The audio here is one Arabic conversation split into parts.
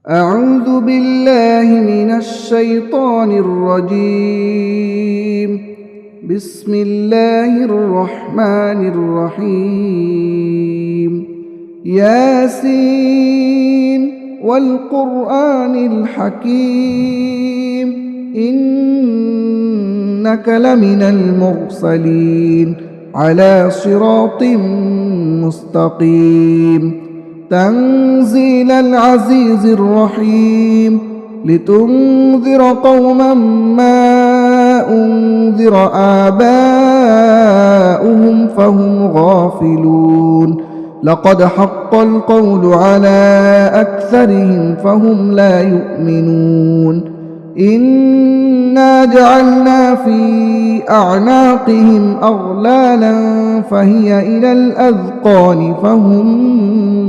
أعوذ بالله من الشيطان الرجيم. بسم الله الرحمن الرحيم. ياسين والقرآن الحكيم إنك لمن المرسلين على صراط مستقيم. تنزيل العزيز الرحيم لتنذر قوما ما أنذر آباؤهم فهم غافلون. لقد حق القول على أكثرهم فهم لا يؤمنون. إنا جعلنا في أعناقهم أغلالا فهي إلى الأذقان فهم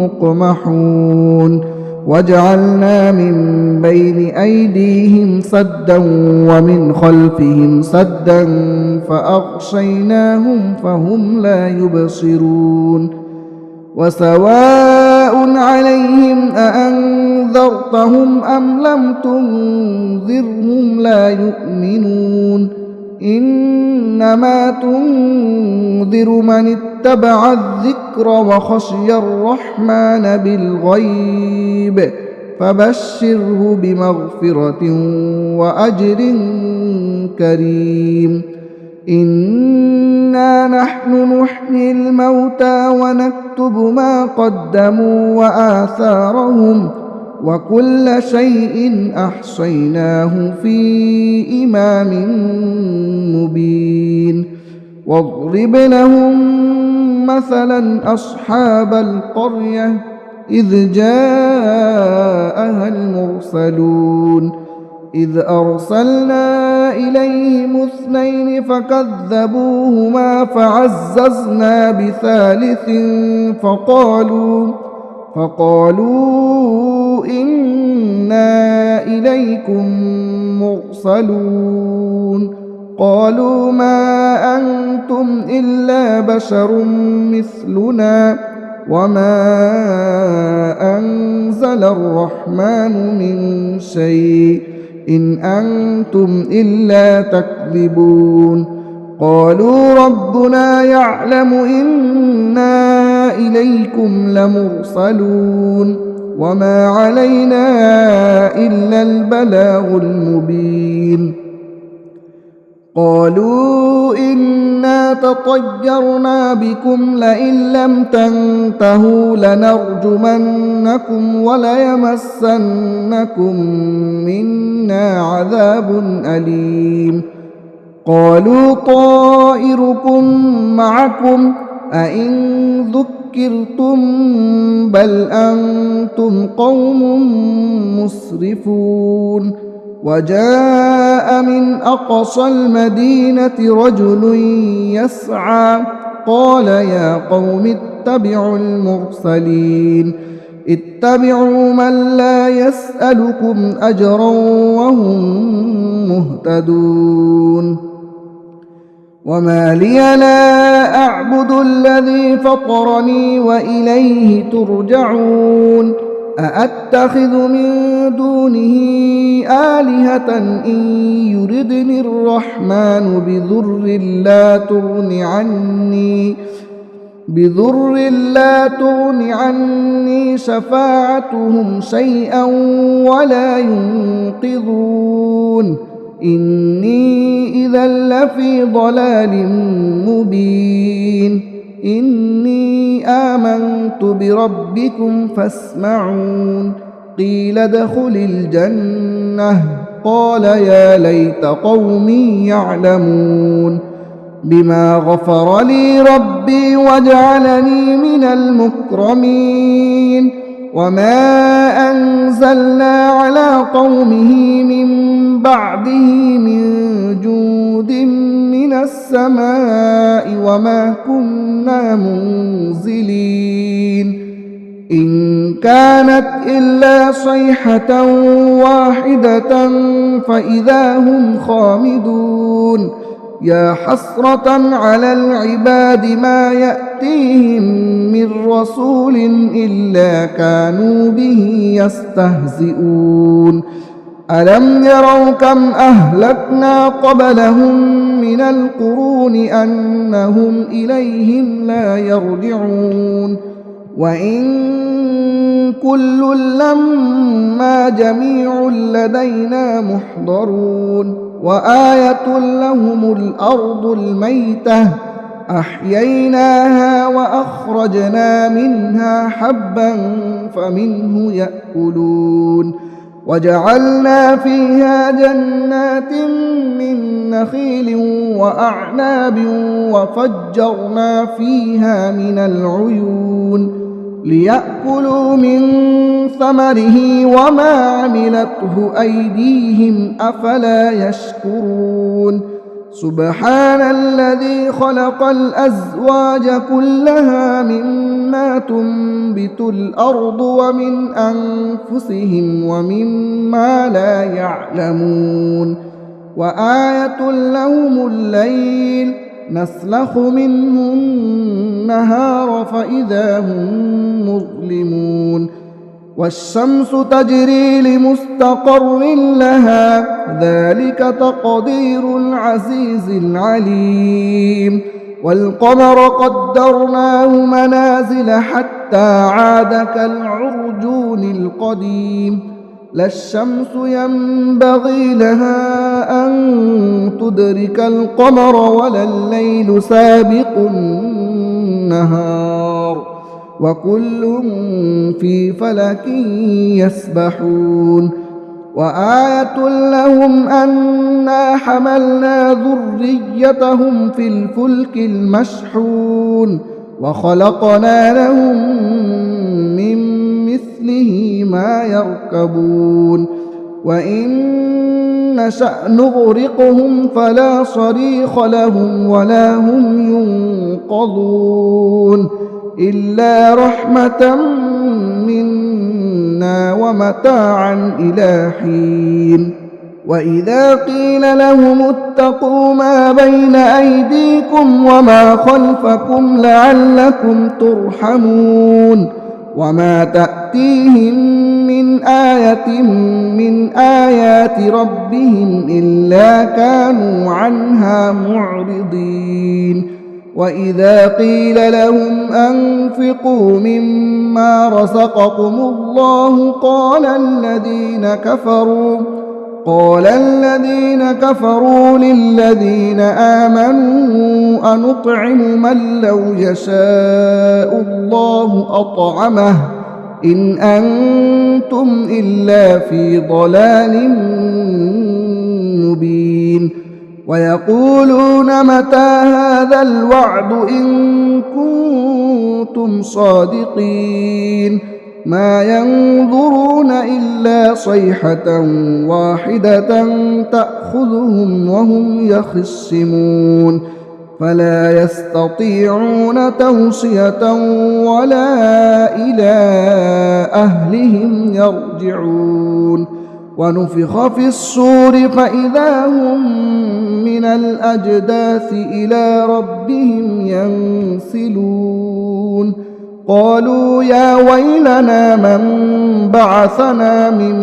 مقمحون. وجعلنا من بين أيديهم سدا ومن خلفهم سدا فأغشيناهم فهم لا يبصرون. وسواء عليهم أأنذرتهم أم لم تنذرهم لا يؤمنون. إنما تنذر من اتبع الذكر وخشي الرحمن بالغيب فبشره بمغفرة وأجر كريم. إنا نحن نحيي الموتى ونكتب ما قدموا وآثارهم وكل شيء أحصيناه في إمام مبين. واضرب لهم مثلا أصحاب القرية إذ جاءها المرسلون إذ أرسلنا إليهم 2 فكذبوهما فعززنا بثالث فقالوا إنا إليكم مرسلون. قالوا ما أنتم إلا بشر مثلنا وما أنزل الرحمن من شيء إن أنتم إلا تكذبون. قالوا ربنا يعلم إنا إليكم لمرسلون وما علينا إلا البلاغ المبين. قالوا إنا تطيرنا بكم لئن لم تنتهوا لنرجمنكم وليمسنكم منا عذاب أليم. قالوا طائركم معكم أئن ذكرتم بل أنتم قوم مسرفون. وجاء من أقصى المدينة رجل يسعى قال يا قوم اتبعوا المرسلين اتبعوا من لا يسألكم أجرا وهم مهتدون. وما لي لا أعبد الذي فطرني وإليه ترجعون. أأتخذ من دونه آلهة إن يردني الرحمن بضر لا تغن عني شفاعتهم شيئا ولا ينقذون. إني إذا لفي ضلال مبين. إني آمنت بربكم فاسمعون. قيل ادخل الجنة قال يا ليت قومي يعلمون بما غفر لي ربي وجعلني من المكرمين. وما أنزلنا على قومه من بعده من جود من السماء وما كنا منزلين. إن كانت إلا صيحة واحدة فإذا هم خامدون. يا حسرة على العباد ما يأتيهم من رسول إلا كانوا به يستهزئون ألم يروا كم أهلكنا قبلهم من القرون أنهم إليهم لا يرجعون وإن كل لما جميع لدينا محضرون وآية لهم الأرض الميتة أحييناها وأخرجنا منها حبا فمنه يأكلون وجعلنا فيها جنات من نخيل وأعناب وفجرنا فيها من العيون ليأكلوا من ثمره وما عملته أيديهم أفلا يشكرون سبحان الذي خلق الأزواج كلها مما تنبت الأرض ومن أنفسهم ومما لا يعلمون وآية لهم الليل نسلخ منه النهار فإذا هم مظلمون والشمس تجري لمستقر لها ذلك تقدير العزيز العليم والقمر قدرناه منازل حتى عاد كالعرجون القديم لا الشمس ينبغي لها أن تدرك القمر ولا الليل سابق النهار وكل في فلك يسبحون وآية لهم أنا حملنا ذريتهم في الفلك المشحون وخلقنا لهم من مثله ما يركبون وإن نشأ نغرقهم فلا صريخ لهم ولا هم ينقذون إلا رحمة منا ومتاعا إلى حين وإذا قيل لهم اتقوا ما بين أيديكم وما خلفكم لعلكم ترحمون وما تأتيهم من آية من آيات ربهم إلا كانوا عنها معرضين وإذا قيل لهم أنفقوا مما رزقكم الله قال الذين كفروا للذين آمنوا أنطعم من لو يشاء الله أطعمه إن أنتم إلا في ضلال مبين ويقولون متى هذا الوعد إن كنتم صادقين ما ينظرون إلا صيحة واحدة تأخذهم وهم يخصمون فلا يستطيعون توصية ولا إلى أهلهم يرجعون ونفخ في الصور فإذا هم من الأجداث إلى ربهم ينسلون قالوا يا ويلنا من بعثنا من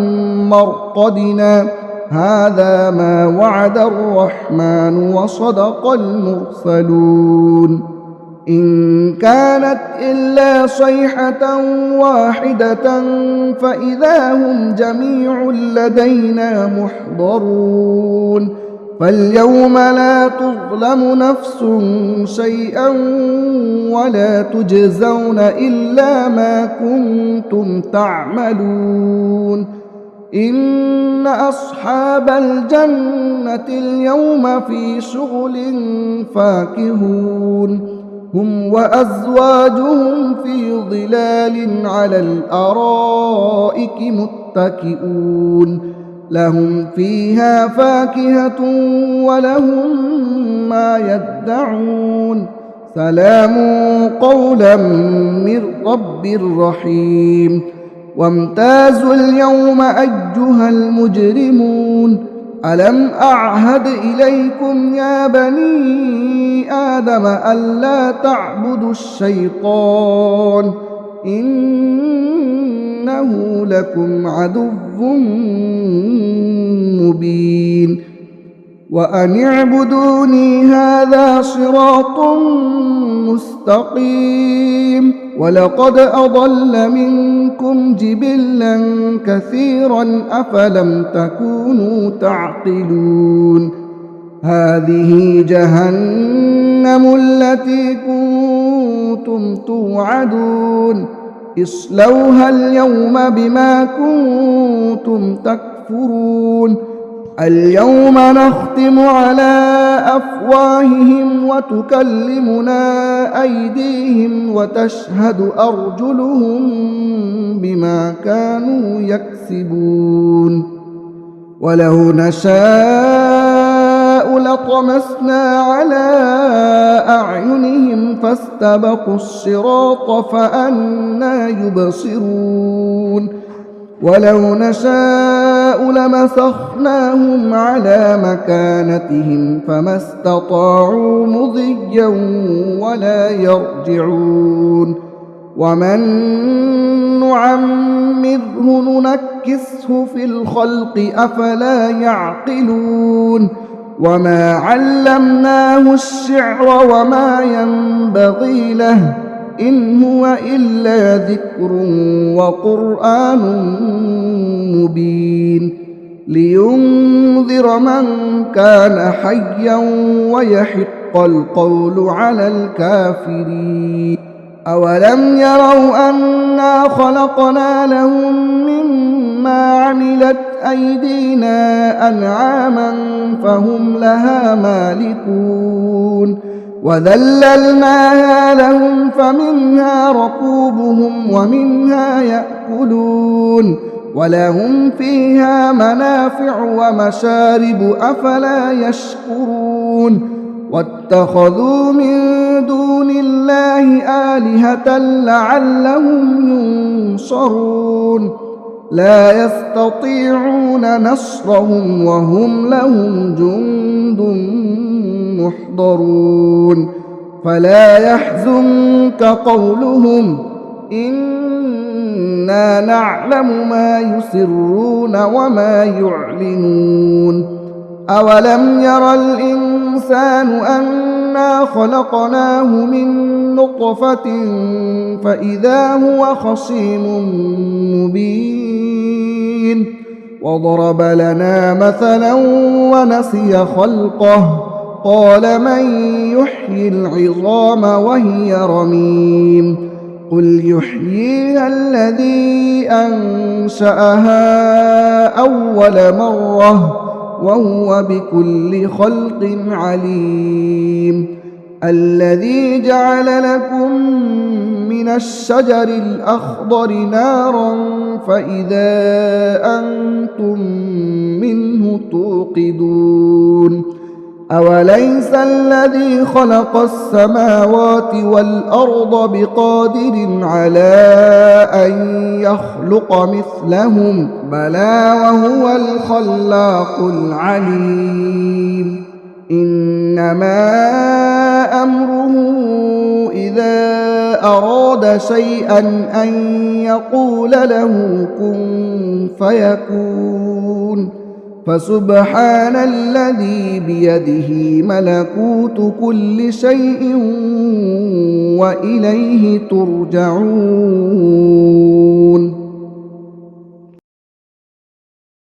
مرقدنا هذا ما وعد الرحمن وصدق المرسلون إن كانت إلا صيحة واحدة فإذا هم جميع لدينا محضرون فاليوم لا تظلم نفس شيئا ولا تجزون إلا ما كنتم تعملون إن أصحاب الجنة اليوم في شغل فاكهون هم وأزواجهم في ظلال على الأرائك متكئون لهم فيها فاكهة ولهم ما يدعون سلام قولا من رب رحيم وامتازوا اليوم أيها المجرمون ألم أعهد إليكم يا بني آدم ألا تعبدوا الشيطان إنه لكم عدو مبين وأن اعبدوني هذا صراط مستقيم ولقد أضل منكم جبلا كثيرا أفلم تكونوا تعقلون هذه جهنم التي كنتم توعدون اصلوها اليوم بما كنتم تكفرون اليوم نختم على أفواههم وتكلمنا أيديهم وتشهد أرجلهم بما كانوا يكسبون ولو نشاء لطمسنا على أعينهم فاستبقوا الصراط فأنى يبصرون ولو نشاء لمسخناهم على مكانتهم فما استطاعوا مضيا ولا يرجعون ومن نعمره ننكسه في الخلق أفلا يعقلون وما علمناه الشعر وما ينبغي له إن هو إلا ذكر وقرآن مبين لينذر من كان حيا ويحق القول على الكافرين أولم يروا أنا خلقنا لهم مما عملت أيدينا أنعاما فهم لها مالكون وذللناها لهم فمنها ركوبهم ومنها يأكلون ولهم فيها منافع ومشارب أفلا يشكرون واتخذوا من دون الله آلهة لعلهم ينصرون لا يستطيعون نصرهم وهم لهم جند محضرون فلا يحزنك قولهم إنا نعلم ما يسرون وما يعلنون أولم ير الإنسان أنا خلقناه من نطفة فإذا هو خصيم مبين وضرب لنا مثلا ونسي خلقه قال من يحيي العظام وهي رميم قل يحييها الذي أنشأها أول مرة وهو بكل خلق عليم الذي جعل لكم من الشجر الأخضر نارا فإذا أنتم منه توقدون أوليس الذي خلق السماوات والأرض بقادر على أن يخلق مثلهم بلى وهو الخلاق العليم إنما أمره إذا أراد شيئا أن يقول له كن فيكون فسبحان الذي بيده ملكوت كل شيء وإليه ترجعون